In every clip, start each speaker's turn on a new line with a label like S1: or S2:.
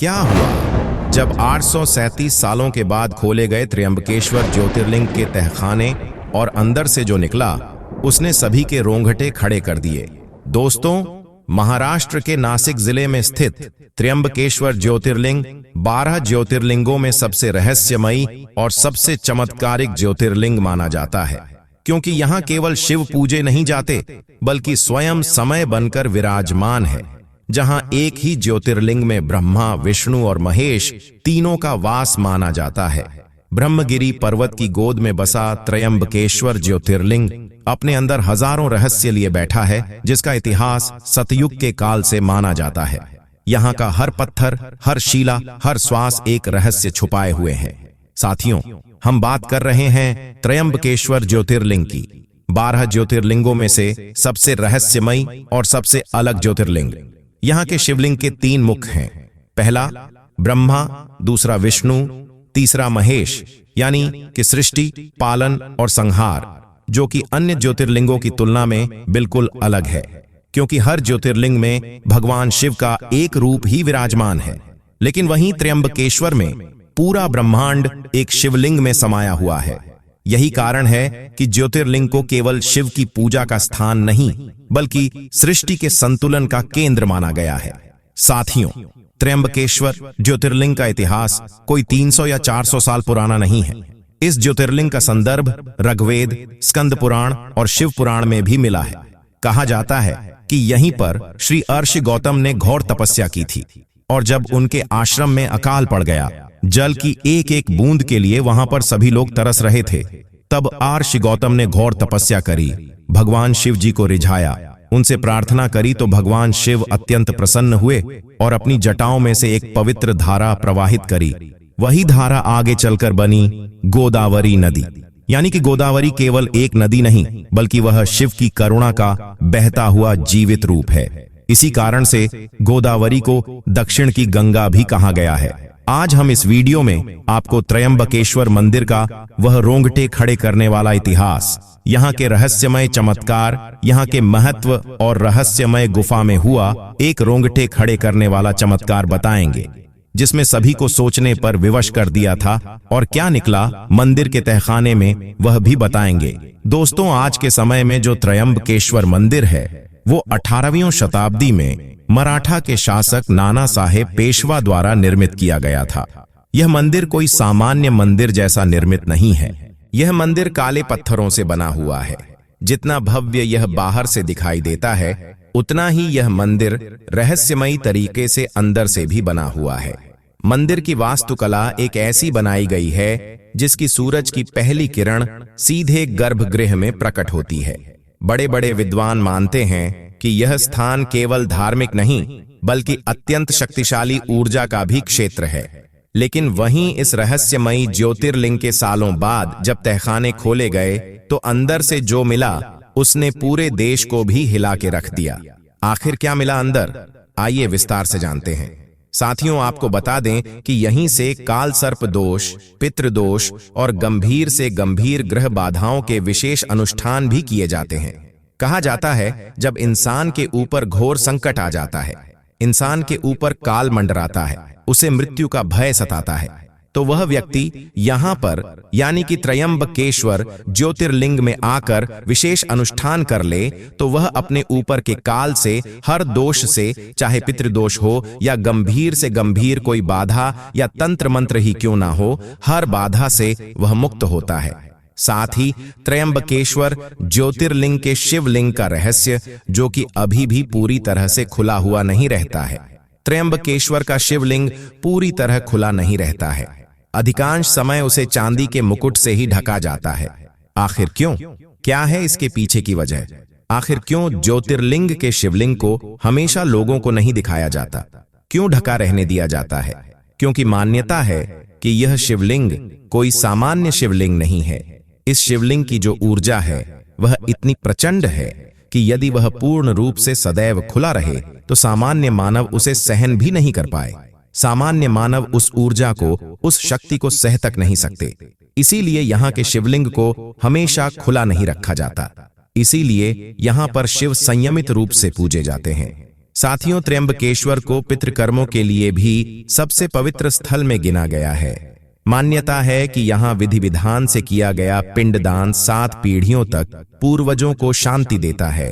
S1: क्या हुआ जब 837 सालों के बाद खोले गए त्र्यंबकेश्वर ज्योतिर्लिंग के तहखाने और अंदर से जो निकला उसने सभी के रोंगटे खड़े कर दिए। दोस्तों, महाराष्ट्र के नासिक जिले में स्थित त्र्यंबकेश्वर ज्योतिर्लिंग 12 ज्योतिर्लिंगों में सबसे रहस्यमयी और सबसे चमत्कारिक ज्योतिर्लिंग माना जाता है, क्योंकि यहाँ केवल शिव पूजे नहीं जाते बल्कि स्वयं समय बनकर विराजमान है। जहाँ एक ही ज्योतिर्लिंग में ब्रह्मा, विष्णु और महेश तीनों का वास माना जाता है। ब्रह्मगिरी पर्वत की गोद में बसा त्र्यंबकेश्वर ज्योतिर्लिंग अपने अंदर हजारों रहस्य लिए बैठा है, जिसका इतिहास सतयुग के काल से माना जाता है। यहाँ का हर पत्थर, हर शिला, हर श्वास एक रहस्य छुपाए हुए हैं। साथियों, हम बात कर रहे हैं त्र्यंबकेश्वर ज्योतिर्लिंग की। 12 ज्योतिर्लिंगों में से सबसे रहस्यमयी और सबसे अलग ज्योतिर्लिंग। यहाँ के शिवलिंग के 3 मुख हैं। पहला ब्रह्मा, दूसरा विष्णु, तीसरा महेश, यानी कि सृष्टि, पालन और संहार, जो कि अन्य ज्योतिर्लिंगों की तुलना में बिल्कुल अलग है, क्योंकि हर ज्योतिर्लिंग में भगवान शिव का एक रूप ही विराजमान है। लेकिन वहीं त्र्यंबकेश्वर में पूरा ब्रह्मांड एक शिवलिंग में समाया हुआ है। यही कारण है कि ज्योतिर्लिंग को केवल शिव की पूजा का स्थान नहीं बल्कि सृष्टि के संतुलन का केंद्र माना गया है। साथियों, त्र्यंबकेश्वर ज्योतिर्लिंग का इतिहास कोई 300 या 400 साल पुराना नहीं है। इस ज्योतिर्लिंग का संदर्भ ऋग्वेद, स्कंद पुराण और शिव पुराण में भी मिला है। कहा जाता है कि यहीं पर श्री अर्षि गौतम ने घोर तपस्या की थी, और जब उनके आश्रम में अकाल पड़ गया, जल की एक एक बूंद के लिए वहां पर सभी लोग तरस रहे थे। तब अर्षि गौतम ने घोर तपस्या करी, भगवान शिव जी को रिझाया, उनसे प्रार्थना करी तो भगवान शिव अत्यंत प्रसन्न हुए और अपनी जटाओं में से एक पवित्र धारा प्रवाहित करी। वही धारा आगे चलकर बनी गोदावरी नदी। यानी कि गोदावरी केवल एक नदी नहीं बल्कि वह शिव की करुणा का बहता हुआ जीवित रूप है। इसी कारण से गोदावरी को दक्षिण की गंगा भी कहा गया है। आज हम इस वीडियो में आपको त्र्यंबकेश्वर मंदिर का वह रोंगटे खड़े करने वाला इतिहास, यहाँ के रहस्यमय चमत्कार, यहाँ के महत्व और रहस्यमय गुफा में हुआ एक रोंगटे खड़े करने वाला चमत्कार बताएंगे, जिसमें सभी को सोचने पर विवश कर दिया था। और क्या निकला मंदिर के तहखाने में, वह भी बताएंगे। दोस्तों, आज के समय में जो त्र्यंबकेश्वर मंदिर है वो 18वीं शताब्दी में मराठा के शासक नाना साहेब पेशवा द्वारा निर्मित किया गया था। यह मंदिर कोई सामान्य मंदिर जैसा निर्मित नहीं है। यह मंदिर काले पत्थरों से बना हुआ है। जितना भव्य यह बाहर से दिखाई देता है, उतना ही यह मंदिर रहस्यमयी तरीके से अंदर से भी बना हुआ है। मंदिर की वास्तुकला एक ऐसी बनाई गई है जिसकी सूरज की पहली किरण सीधे गर्भगृह में प्रकट होती है। बड़े बड़े विद्वान मानते हैं कि यह स्थान केवल धार्मिक नहीं बल्कि अत्यंत शक्तिशाली ऊर्जा का भी क्षेत्र है। लेकिन वहीं इस रहस्यमयी ज्योतिर्लिंग के सालों बाद जब तहखाने खोले गए तो अंदर से जो मिला उसने पूरे देश को भी हिला के रख दिया। आखिर क्या मिला अंदर, आइए विस्तार से जानते हैं। साथियों, आपको बता दें कि यहीं से काल सर्प दोष, पितृदोष और गंभीर से गंभीर ग्रह बाधाओं के विशेष अनुष्ठान भी किए जाते हैं। कहा जाता है जब इंसान के ऊपर घोर संकट आ जाता है, इंसान के ऊपर काल मंडराता है, उसे मृत्यु का भय सताता है, तो वह व्यक्ति यहाँ पर यानी कि त्र्यंबकेश्वर ज्योतिर्लिंग में आकर विशेष अनुष्ठान कर ले तो वह अपने ऊपर के काल से, हर दोष से, चाहे पितृदोष हो या गंभीर से गंभीर कोई बाधा या तंत्र मंत्र ही क्यों ना हो, हर बाधा से वह मुक्त होता है। साथ ही त्र्यंबकेश्वर ज्योतिर्लिंग के शिवलिंग का रहस्य, जो कि अभी भी पूरी तरह से खुला हुआ नहीं रहता है। त्र्यंबकेश्वर का शिवलिंग पूरी तरह खुला नहीं रहता है। अधिकांश समय उसे चांदी के मुकुट से ही ढका जाता है। आखिर क्यों? क्या है इसके पीछे की वजह? आखिर क्यों ज्योतिर्लिंग के शिवलिंग को हमेशा लोगों को नहीं दिखाया जाता? क्यों ढका रहने दिया जाता है? क्योंकि मान्यता है कि यह शिवलिंग कोई सामान्य शिवलिंग नहीं है। इस शिवलिंग की जो ऊर्जा है वह इतनी प्रचंड है कि यदि वह पूर्ण रूप से सदैव खुला रहे तो सामान्य मानव उसे सहन भी नहीं कर पाए। सामान्य मानव उस ऊर्जा को, उस शक्ति को सह तक नहीं सकते। इसीलिए यहाँ के शिवलिंग को हमेशा खुला नहीं रखा जाता। इसीलिए यहाँ पर शिव संयमित रूप से पूजे जाते हैं। साथियों, त्र्यंबकेश्वर को पितृकर्मों के लिए भी सबसे पवित्र स्थल में गिना गया है। मान्यता है कि यहाँ विधि विधान से किया गया पिंडदान 7 पीढ़ियों तक पूर्वजों को शांति देता है।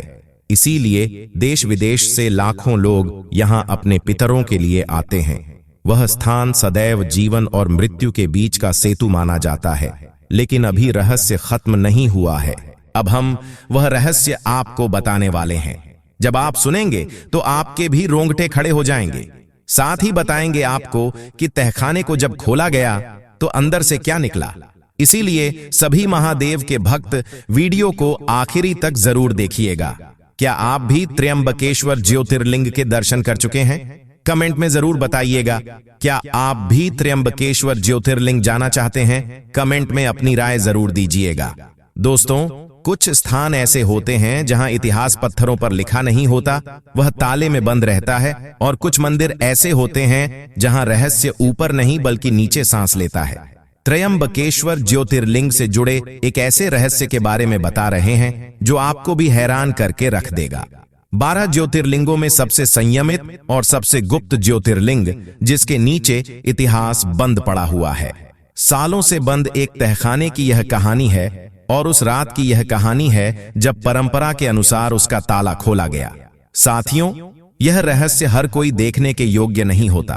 S1: इसीलिए देश विदेश से लाखों लोग यहाँ अपने पितरों के लिए आते हैं। वह स्थान सदैव जीवन और मृत्यु के बीच का सेतु माना जाता है। लेकिन अभी रहस्य खत्म नहीं हुआ है। अब हम वह रहस्य आपको बताने वाले हैं। जब आप सुनेंगे तो आपके भी रोंगटे खड़े हो जाएंगे। साथ ही बताएंगे आपको कि तहखाने को जब खोला गया तो अंदर से क्या निकला। इसीलिए सभी महादेव के भक्त वीडियो को आखिरी तक जरूर देखिएगा। क्या आप भी त्र्यंबकेश्वर ज्योतिर्लिंग के दर्शन कर चुके हैं? कमेंट में जरूर बताइएगा। क्या आप भी त्र्यंबकेश्वर ज्योतिर्लिंग जाना चाहते हैं? कमेंट में अपनी राय जरूर दीजिएगा। दोस्तों, कुछ स्थान ऐसे होते हैं जहां इतिहास पत्थरों पर लिखा नहीं होता, वह ताले में बंद रहता है। और कुछ मंदिर ऐसे होते हैं जहां रहस्य ऊपर नहीं बल्कि नीचे सांस लेता है। त्र्यंबकेश्वर ज्योतिर्लिंग से जुड़े एक ऐसे रहस्य के बारे में बता रहे हैं जो आपको भी हैरान करके रख देगा। 12 ज्योतिर्लिंगों में सबसे संयमित और सबसे गुप्त ज्योतिर्लिंग, जिसके नीचे इतिहास बंद पड़ा हुआ है। सालों से बंद एक तहखाने की यह कहानी है। और उस रात की यह कहानी है जब परंपरा के अनुसार उसका ताला खोला गया। साथियों, यह रहस्य हर कोई देखने के योग्य नहीं होता।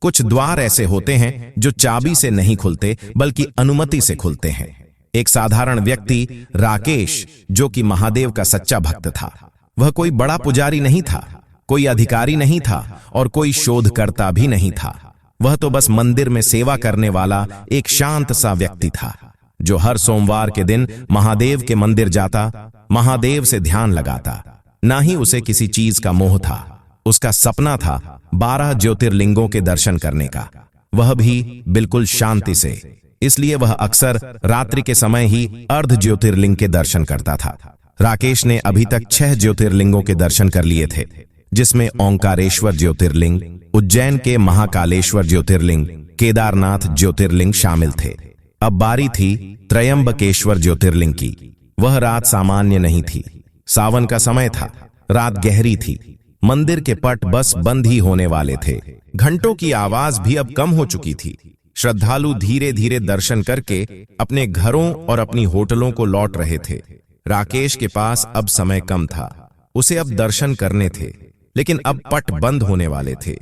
S1: कुछ द्वार ऐसे होते हैं जो चाबी से नहीं खुलते बल्कि अनुमति से खुलते हैं। एक साधारण व्यक्ति राकेश, जो कि महादेव का सच्चा भक्त था, वह कोई बड़ा पुजारी नहीं था, कोई अधिकारी नहीं था और कोई शोधकर्ता भी नहीं था। वह तो बस मंदिर में सेवा करने वाला एक शांत सा व्यक्ति था, जो हर सोमवार के दिन महादेव के मंदिर जाता, महादेव से ध्यान लगाता। ना ही उसे किसी चीज का मोह था। उसका सपना था 12 ज्योतिर्लिंगों के दर्शन करने का, वह भी बिल्कुल शांति से। इसलिए वह अक्सर रात्रि के समय ही अर्ध ज्योतिर्लिंग के दर्शन करता था। राकेश ने अभी तक 6 ज्योतिर्लिंगों के दर्शन कर लिए थे, जिसमें ओंकारेश्वर ज्योतिर्लिंग, उज्जैन के महाकालेश्वर ज्योतिर्लिंग, केदारनाथ ज्योतिर्लिंग शामिल थे। अब बारी थी त्र्यंबकेश्वर ज्योतिर्लिंग की। वह रात सामान्य नहीं थी। सावन का समय था, रात गहरी थी। मंदिर के पट बस बंद ही होने वाले थे। घंटों की आवाज भी अब कम हो चुकी थी। श्रद्धालु धीरे धीरे दर्शन करके अपने घरों और अपनी होटलों को लौट रहे थे। राकेश के पास अब समय कम था। उसे अब दर्शन करने थे, लेकिन अब पट बंद होने वाले थे।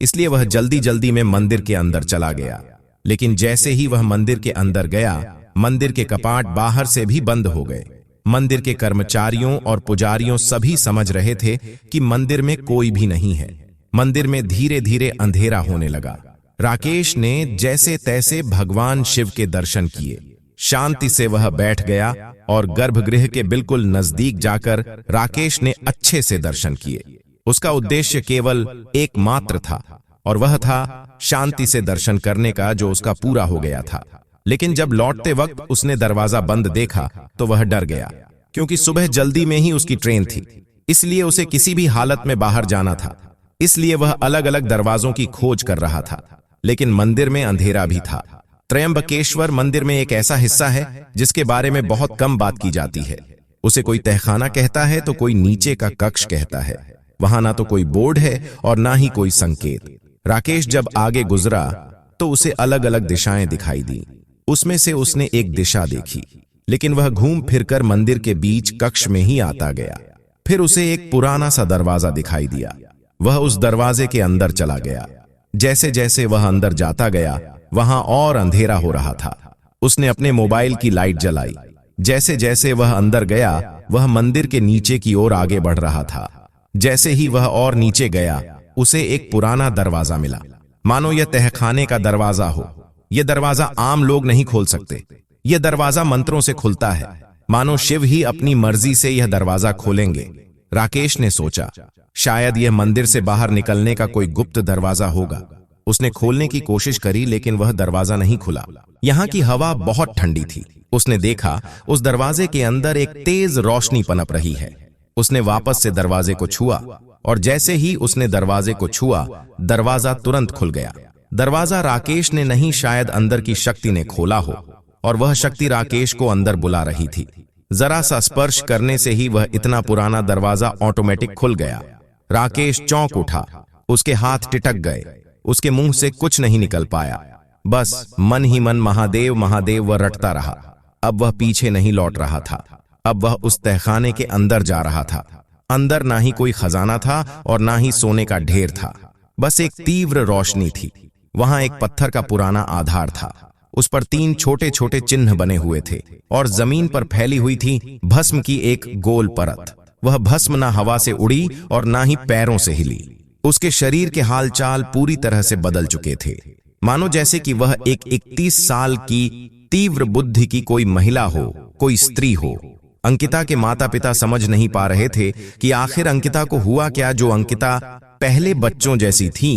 S1: इसलिए वह जल्दी जल्दी में मंदिर के अंदर चला गया। लेकिन जैसे ही वह मंदिर के अंदर गया, मंदिर के कपाट बाहर से भी बंद हो गए। मंदिर के कर्मचारियों और पुजारियों सभी समझ रहे थे कि मंदिर में कोई भी नहीं है। मंदिर में धीरे धीरे अंधेरा होने लगा। राकेश ने जैसे तैसे भगवान शिव के दर्शन किए। शांति से वह बैठ गया और गर्भगृह के बिल्कुल नजदीक जाकर राकेश ने अच्छे से दर्शन किए। उसका उद्देश्य केवल एकमात्र था, और वह था शांति से दर्शन करने का, जो उसका पूरा हो गया था। लेकिन जब लौटते वक्त उसने दरवाजा बंद देखा तो वह डर गया, क्योंकि सुबह जल्दी में ही उसकी ट्रेन थी। इसलिए उसे किसी भी हालत में बाहर जाना था। इसलिए वह अलग अलग दरवाजों की खोज कर रहा था। लेकिन मंदिर में अंधेरा भी था। त्र्यंबकेश्वर मंदिर में एक ऐसा हिस्सा है जिसके बारे में बहुत कम बात की जाती है। उसे कोई तहखाना कहता है तो कोई नीचे का कक्ष कहता है। वहां ना तो कोई बोर्ड है और ना ही कोई संकेत। राकेश जब आगे गुजरा तो उसे अलग अलग दिशाएं दिखाई दी। उसमें से उसने एक दिशा देखी, लेकिन वह घूम फिरकर मंदिर के बीच कक्ष में ही आता गया। फिर उसे एक पुराना सा दरवाजा दिखाई दिया। वह उस दरवाजे के अंदर चला गया। जैसे जैसे वह अंदर जाता गया, वहां और अंधेरा हो रहा था। उसने अपने मोबाइल की लाइट जलाई। जैसे जैसे वह अंदर गया, वह मंदिर के नीचे की ओर आगे बढ़ रहा था। जैसे ही वह और नीचे गया, उसे एक पुराना दरवाजा मिला, मानो यह तहखाने का दरवाजा हो। यह दरवाजा आम लोग नहीं खोल सकते। यह दरवाजा मंत्रों से खुलता है, मानो शिव ही अपनी मर्जी से यह दरवाजा खोलेंगे। राकेश ने सोचा, शायद यह मंदिर से बाहर निकलने का कोई गुप्त दरवाजा होगा। उसने खोलने की कोशिश करी, लेकिन वह दरवाजा नहीं खुला। यहाँ की हवा बहुत ठंडी थी। उसने देखा उस दरवाजे के अंदर एक तेज रोशनी पनप रही है। उसने वापस से दरवाजे को छुआ, और जैसे ही उसने दरवाजे को छुआ, दरवाजा तुरंत खुल गया। दरवाजा राकेश ने नहीं, शायद अंदर की शक्ति ने खोला हो, और वह शक्ति राकेश को अंदर बुला रही थी। जरा सा स्पर्श करने से ही वह इतना पुराना दरवाजा ऑटोमेटिक खुल गया। राकेश चौंक उठा। उसके हाथ टिटक गए। उसके मुंह से कुछ नहीं निकल पाया। बस मन ही मन महादेव महादेव वह रटता रहा। अब वह पीछे नहीं लौट रहा था। अब वह उस तहखाने के अंदर जा रहा था। अंदर ना ही कोई खजाना था और ना ही सोने का ढेर था। बस एक तीव्र रोशनी थी। वहां एक पत्थर का पुराना आधार था। उस पर 3 छोटे छोटे चिन्ह बने हुए थे और जमीन पर फैली हुई थी भस्म की एक गोल परत। वह भस्म ना हवा से उड़ी और ना ही पैरों से हिली। उसके शरीर के हालचाल पूरी तरह से बदल चुके थे, मानो जैसे कि वह एक 31 साल की तीव्र बुद्धि की कोई महिला हो, कोई स्त्री हो। अंकिता के माता पिता समझ नहीं पा रहे थे कि आखिर अंकिता को हुआ क्या। जो अंकिता पहले बच्चों जैसी थी,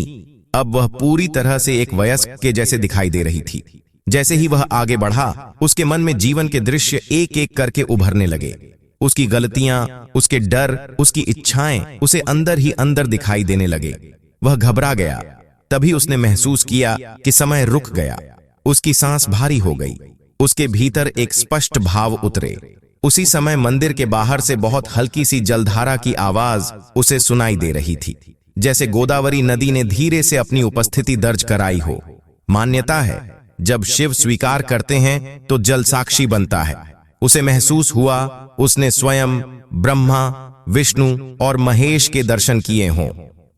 S1: अब वह पूरी तरह से एक वयस्क के जैसे दिखाई दे रही थी। जैसे ही वह आगे बढ़ा, उसके मन में जीवन के दृश्य एक एक करके उभरने लगे। उसकी गलतियां, उसके डर, उसकी इच्छाएं उसे अंदर ही अंदर दिखाई देने लगे। वह घबरा गया। तभी उसने महसूस किया कि समय रुक गया। उसकी सांस भारी हो गई। उसके भीतर एक स्पष्ट भाव उतरे। उसी समय मंदिर के बाहर से बहुत हल्की सी जलधारा की आवाज उसे सुनाई दे रही थी, जैसे गोदावरी नदी ने धीरे से अपनी उपस्थिति दर्ज कराई हो। मान्यता है, जब शिव स्वीकार करते हैं तो जल साक्षी बनता है। उसे महसूस हुआ उसने स्वयं ब्रह्मा, विष्णु और महेश के दर्शन किए हों।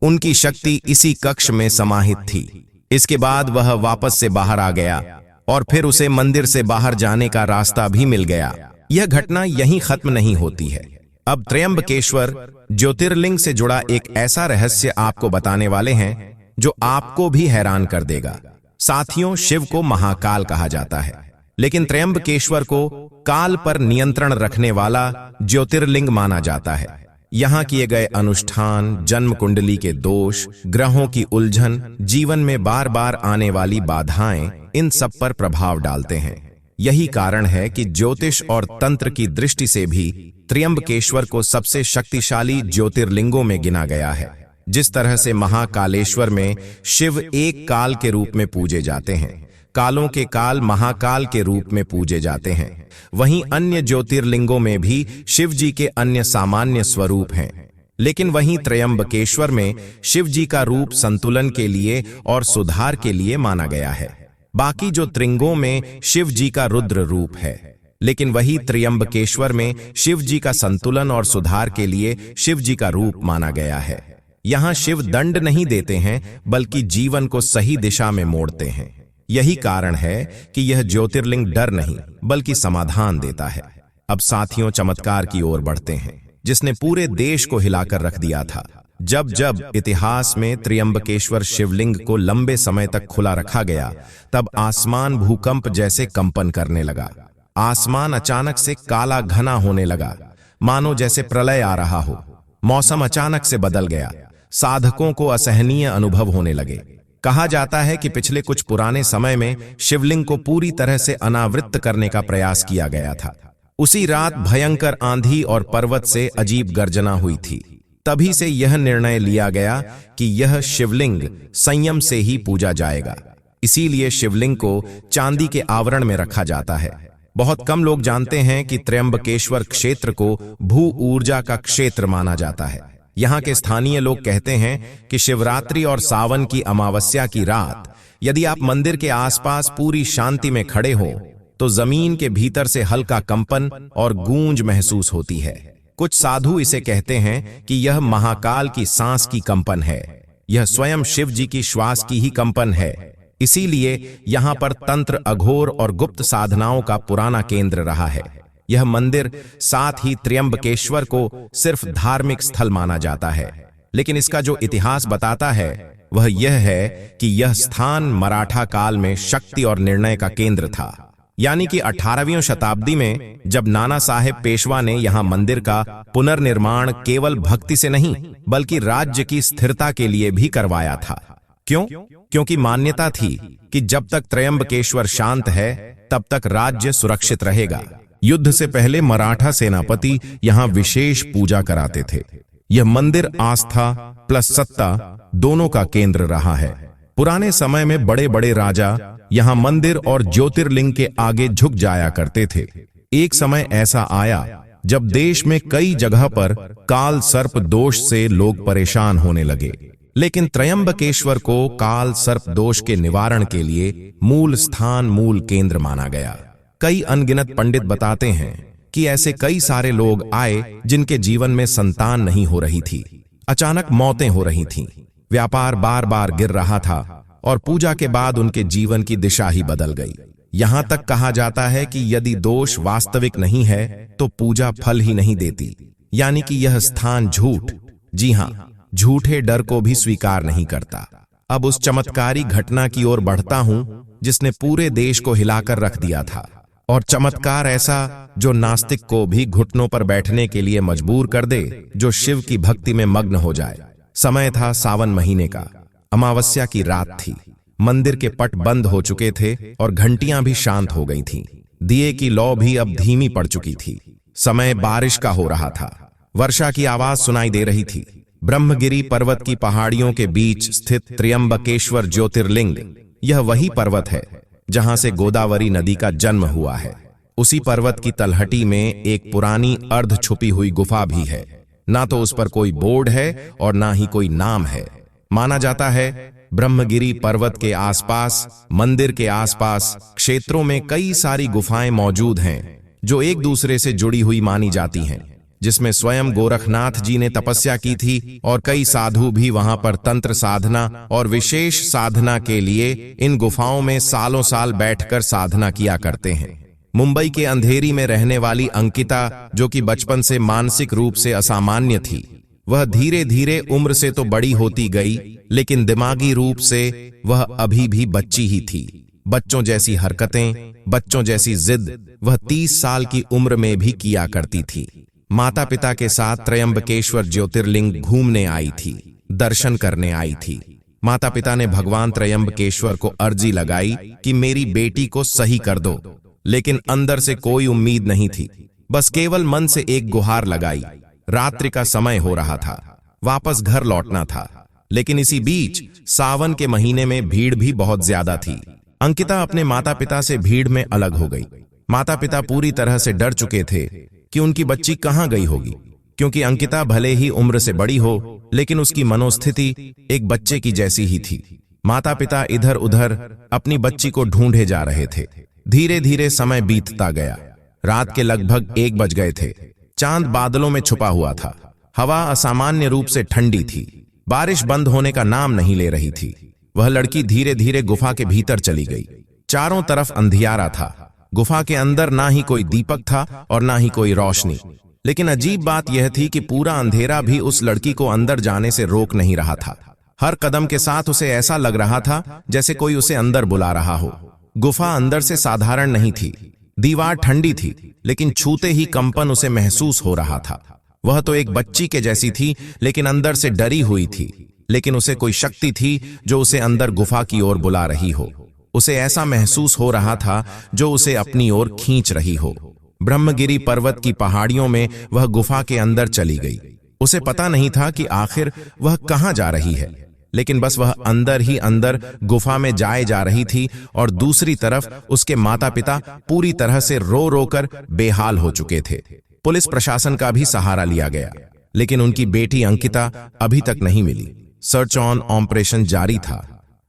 S1: उनकी शक्ति इसी कक्ष में समाहित थी। इसके बाद वह वापस से बाहर आ गया और फिर उसे मंदिर से बाहर जाने का रास्ता भी मिल गया। यह घटना यहीं खत्म नहीं होती है। अब त्र्यंबकेश्वर ज्योतिर्लिंग से जुड़ा एक ऐसा रहस्य आपको बताने वाले हैं जो आपको भी हैरान कर देगा। साथियों, शिव को महाकाल कहा जाता है, लेकिन त्र्यंबकेश्वर को काल पर नियंत्रण रखने वाला ज्योतिर्लिंग माना जाता है। यहाँ किए गए अनुष्ठान, जन्म कुंडली के दोष, ग्रहों की उलझन, जीवन में बार बार आने वाली बाधाएं, इन सब पर प्रभाव डालते हैं। यही कारण है कि ज्योतिष और तंत्र की दृष्टि से भी त्र्यंबकेश्वर को सबसे शक्तिशाली ज्योतिर्लिंगों में गिना गया है। जिस तरह से महाकालेश्वर में शिव एक काल के रूप में पूजे जाते हैं, कालों के काल महाकाल के रूप में पूजे जाते हैं, वहीं अन्य ज्योतिर्लिंगों में भी शिव जी के अन्य सामान्य स्वरूप हैं। लेकिन वहीं त्र्यंबकेश्वर में शिव जी का रूप संतुलन के लिए और सुधार के लिए माना गया है। बाकी जो त्रिंगों में शिव जी का रुद्र रूप है, लेकिन वही त्र्यंबकेश्वर में शिव जी का संतुलन और सुधार के लिए शिव जी का रूप माना गया है। यहाँ शिव दंड नहीं देते हैं, बल्कि जीवन को सही दिशा में मोड़ते हैं। यही कारण है कि यह ज्योतिर्लिंग डर नहीं बल्कि समाधान देता है। अब साथियों, चमत्कार की ओर बढ़ते हैं जिसने पूरे देश को हिलाकर रख दिया था। जब जब इतिहास में त्र्यंबकेश्वर शिवलिंग को लंबे समय तक खुला रखा गया, तब आसमान भूकंप जैसे कंपन करने लगा। आसमान अचानक से काला घना होने लगा, मानो जैसे प्रलय आ रहा हो। मौसम अचानक से बदल गया। साधकों को असहनीय अनुभव होने लगे। कहा जाता है कि पिछले कुछ पुराने समय में शिवलिंग को पूरी तरह से अनावृत करने का प्रयास किया गया था। उसी रात भयंकर आंधी और पर्वत से अजीब गर्जना हुई थी। तभी से यह निर्णय लिया गया कि यह शिवलिंग संयम से ही पूजा जाएगा। इसीलिए शिवलिंग को चांदी के आवरण में रखा जाता है। बहुत कम लोग जानते हैं कि त्र्यंबकेश्वर क्षेत्र को भू ऊर्जा का क्षेत्र माना जाता है। यहाँ के स्थानीय लोग कहते हैं कि शिवरात्रि और सावन की अमावस्या की रात यदि आप मंदिर के आसपास पूरी शांति में खड़े हो तो जमीन के भीतर से हल्का कंपन और गूंज महसूस होती है। कुछ साधु इसे कहते हैं कि यह महाकाल की सांस की कंपन है। यह स्वयं शिव जी की श्वास की ही कंपन है। इसीलिए यहाँ पर तंत्र, अघोर और गुप्त साधनाओं का पुराना केंद्र रहा है। यह मंदिर साथ ही त्र्यंबकेश्वर को सिर्फ धार्मिक स्थल माना जाता है, लेकिन इसका जो इतिहास बताता है वह यह है कि यह स्थान मराठा काल में शक्ति और निर्णय का केंद्र था। यानी कि 18वीं शताब्दी में जब नाना साहेब पेशवा ने यहाँ मंदिर का पुनर्निर्माण केवल भक्ति से नहीं बल्कि राज्य की स्थिरता के लिए भी करवाया था। क्यों? क्योंकि मान्यता थी कि जब तक त्र्यंबकेश्वर शांत है तब तक राज्य सुरक्षित रहेगा। युद्ध से पहले मराठा सेनापति यहाँ विशेष पूजा कराते थे। यह मंदिर आस्था प्लस सत्ता दोनों का केंद्र रहा है। पुराने समय में बड़े बड़े राजा यहाँ मंदिर और ज्योतिर्लिंग के आगे झुक जाया करते थे। एक समय ऐसा आया जब देश में कई जगह पर काल सर्प दोष से लोग परेशान होने लगे। लेकिन त्रयंबकेश्वर को काल सर्प दोष के निवारण के लिए मूल स्थान, मूल केंद्र माना गया। कई अनगिनत पंडित बताते हैं कि ऐसे कई सारे लोग आए जिनके जीवन में संतान नहीं हो रही थी, अचानक मौतें हो रही थीं, व्यापार बार बार गिर रहा था और पूजा के बाद उनके जीवन की दिशा ही बदल गई। यहां तक कहा जाता है कि यदि दोष वास्तविक नहीं है तो पूजा फल ही नहीं देती, यानी कि यह स्थान झूठ, जी हां, झूठे डर को भी स्वीकार नहीं करता। अब उस चमत्कारी घटना की ओर बढ़ता हूं जिसने पूरे देश को हिलाकर रख दिया था, और चमत्कार ऐसा जो नास्तिक को भी घुटनों पर बैठने के लिए मजबूर कर दे, जो शिव की भक्ति में मग्न हो जाए। समय था सावन महीने का, अमावस्या की रात थी। मंदिर के पट बंद हो चुके थे और घंटियां भी शांत हो गई थीं। दिए की लौ भी अब धीमी पड़ चुकी थी। समय बारिश का हो रहा था। वर्षा की आवाज सुनाई दे रही थी। ब्रह्मगिरी पर्वत की पहाड़ियों के बीच स्थित त्र्यंबकेश्वर ज्योतिर्लिंग, यह वही पर्वत है जहां से गोदावरी नदी का जन्म हुआ है। उसी पर्वत की तलहटी में एक पुरानी अर्ध छुपी हुई गुफा भी है। ना तो उस पर कोई बोर्ड है और ना ही कोई नाम है। माना जाता है ब्रह्मगिरी पर्वत के आसपास, मंदिर के आसपास क्षेत्रों में कई सारी गुफाएं मौजूद हैं जो एक दूसरे से जुड़ी हुई मानी जाती हैं, जिसमें स्वयं गोरखनाथ जी ने तपस्या की थी और कई साधु भी वहां पर तंत्र साधना और विशेष साधना के लिए इन गुफाओं में सालों साल बैठकर साधना किया करते हैं। मुंबई के अंधेरी में रहने वाली अंकिता, जो कि बचपन से मानसिक रूप से असामान्य थी, वह धीरे धीरे उम्र से तो बड़ी होती गई, लेकिन दिमागी रूप से वह अभी भी बच्ची ही थी। बच्चों जैसी हरकतें, बच्चों जैसी जिद वह 30 साल की उम्र में भी किया करती थी। माता पिता के साथ त्रयंबकेश्वर ज्योतिर्लिंग घूमने आई थी, दर्शन करने आई थी। माता पिता ने भगवान त्रयंबकेश्वर को अर्जी लगाई कि मेरी बेटी को सही कर दो, लेकिन अंदर से कोई उम्मीद नहीं थी। बस केवल मन से एक गुहार लगाई। रात्रि का समय हो रहा था, वापस घर लौटना था, लेकिन इसी बीच सावन के महीने में भीड़ भी बहुत ज्यादा थी। अंकिता अपने माता पिता से भीड़ में अलग हो गई। माता पिता पूरी तरह से डर चुके थे कि उनकी बच्ची कहां गई होगी, क्योंकि अंकिता भले ही उम्र से बड़ी हो, लेकिन उसकी मनोस्थिति एक बच्चे की जैसी ही थी। माता पिता इधर उधर अपनी बच्ची को ढूंढे जा रहे थे। धीरे धीरे समय बीतता गया। रात के लगभग 1 बज गए थे। चांद बादलों में छुपा हुआ था। हवा असामान्य रूप से ठंडी थी। बारिश बंद होने का नाम नहीं ले रही थी। वह लड़की धीरे धीरे गुफा के भीतर चली गई। चारों तरफ अंधियारा था। गुफा के अंदर ना ही कोई दीपक था और ना ही कोई रोशनी। लेकिन अजीब बात यह थी कि पूरा अंधेरा भी उस लड़की को अंदर जाने से रोक नहीं रहा था। हर कदम के साथ उसे ऐसा लग रहा था जैसे कोई उसे अंदर बुला रहा हो। गुफा अंदर से साधारण नहीं थी। दीवार ठंडी थी, लेकिन छूते ही कंपन उसे महसूस हो रहा था। वह तो एक बच्ची के जैसी थी, लेकिन अंदर से डरी हुई थी। लेकिन उसे कोई शक्ति थी जो उसे अंदर गुफा की ओर बुला रही हो। उसे ऐसा महसूस हो रहा था जो उसे अपनी ओर खींच रही हो। ब्रह्मगिरी पर्वत की पहाड़ियों में वह गुफा के अंदर चली गई। उसे पता नहीं था कि आखिर वह कहां जा रही है, लेकिन बस वह अंदर ही अंदर गुफा में जाए जा रही थी। और दूसरी तरफ उसके माता पिता पूरी तरह से रो रो कर बेहाल हो चुके थे। पुलिस प्रशासन का भी सहारा लिया गया, लेकिन उनकी बेटी अंकिता अभी तक नहीं मिली। सर्च ऑन ऑपरेशन जारी था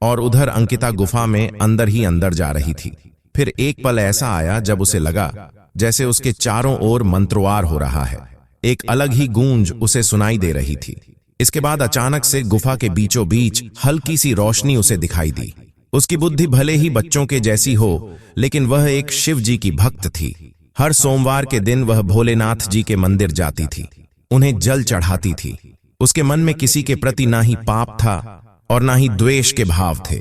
S1: और उधर अंकिता गुफा में अंदर ही अंदर जा रही थी। फिर एक पल ऐसा आया जब उसे लगा जैसे उसके चारों ओर मंत्रवार हो रहा है। एक अलग ही गूंज उसे सुनाई दे रही थी। इसके बाद अचानक से गुफा के बीचों बीच हल्की सी रोशनी उसे दिखाई दी। उसकी बुद्धि भले ही बच्चों के जैसी हो, लेकिन वह एक शिव जी की भक्त थी। हर सोमवार के दिन वह भोलेनाथ जी के मंदिर जाती थी, उन्हें जल चढ़ाती थी। उसके मन में किसी के प्रति ना ही पाप था और ना ही द्वेष के भाव थे।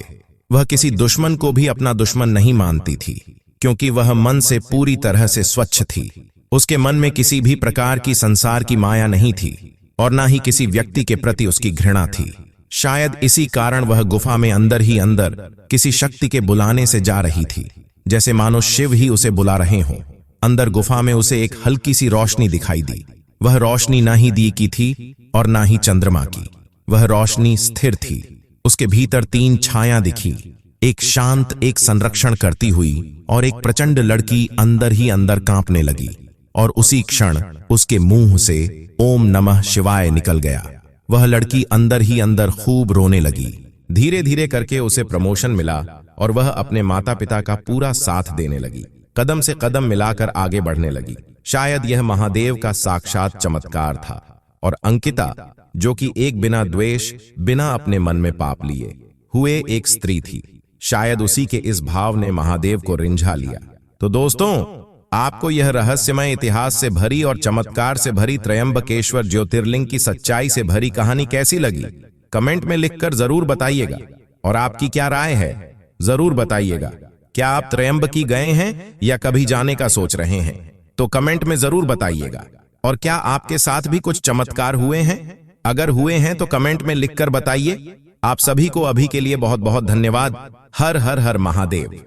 S1: वह किसी दुश्मन को भी अपना दुश्मन नहीं मानती थी, क्योंकि वह मन से पूरी तरह से स्वच्छ थी। उसके मन में किसी भी प्रकार की संसार की माया नहीं थी और ना ही किसी व्यक्ति के प्रति उसकी घृणा थी। शायद इसी कारण वह गुफा में अंदर ही अंदर किसी शक्ति के बुलाने से जा रही थी, जैसे मानो शिव ही उसे बुला रहे हों। अंदर गुफा में उसे एक हल्की सी रोशनी दिखाई दी। वह रोशनी ना ही दी की थी और ना ही चंद्रमा की। वह रोशनी स्थिर थी। उसके भीतर 3 छाया दिखी, एक शांत, एक संरक्षण करती हुई और एक प्रचंड लड़की अंदर ही अंदर कांपने लगी। और उसी क्षण उसके मुंह से ओम नमः शिवाय निकल गया। वह लड़की अंदर ही अंदर खूब रोने लगी। धीरे धीरे करके उसे प्रमोशन मिला और वह अपने माता पिता का पूरा साथ देने लगी। कदम से कदम मिलाकर आगे बढ़ने लगी। शायद यह महादेव का साक्षात चमत्कार था। और अंकिता, जो कि एक बिना द्वेष, बिना अपने मन में पाप लिए हुए एक स्त्री थी, शायद उसी के इस भाव ने महादेव को रिंझा लिया। तो दोस्तों, आपको यह रहस्यमय इतिहास से भरी और चमत्कार से भरी त्रयंबकेश्वर ज्योतिर्लिंग की सच्चाई से भरी कहानी कैसी लगी? कमेंट में लिखकर जरूर बताइएगा। और आपकी क्या राय है, जरूर बताइएगा। क्या आप त्रयंबकी गए हैं या कभी जाने का सोच रहे हैं? तो कमेंट में जरूर बताइएगा। और क्या आपके साथ भी कुछ चमत्कार हुए हैं? अगर हुए हैं तो कमेंट में लिखकर बताइए। आप सभी को अभी के लिए बहुत बहुत धन्यवाद। हर हर हर महादेव।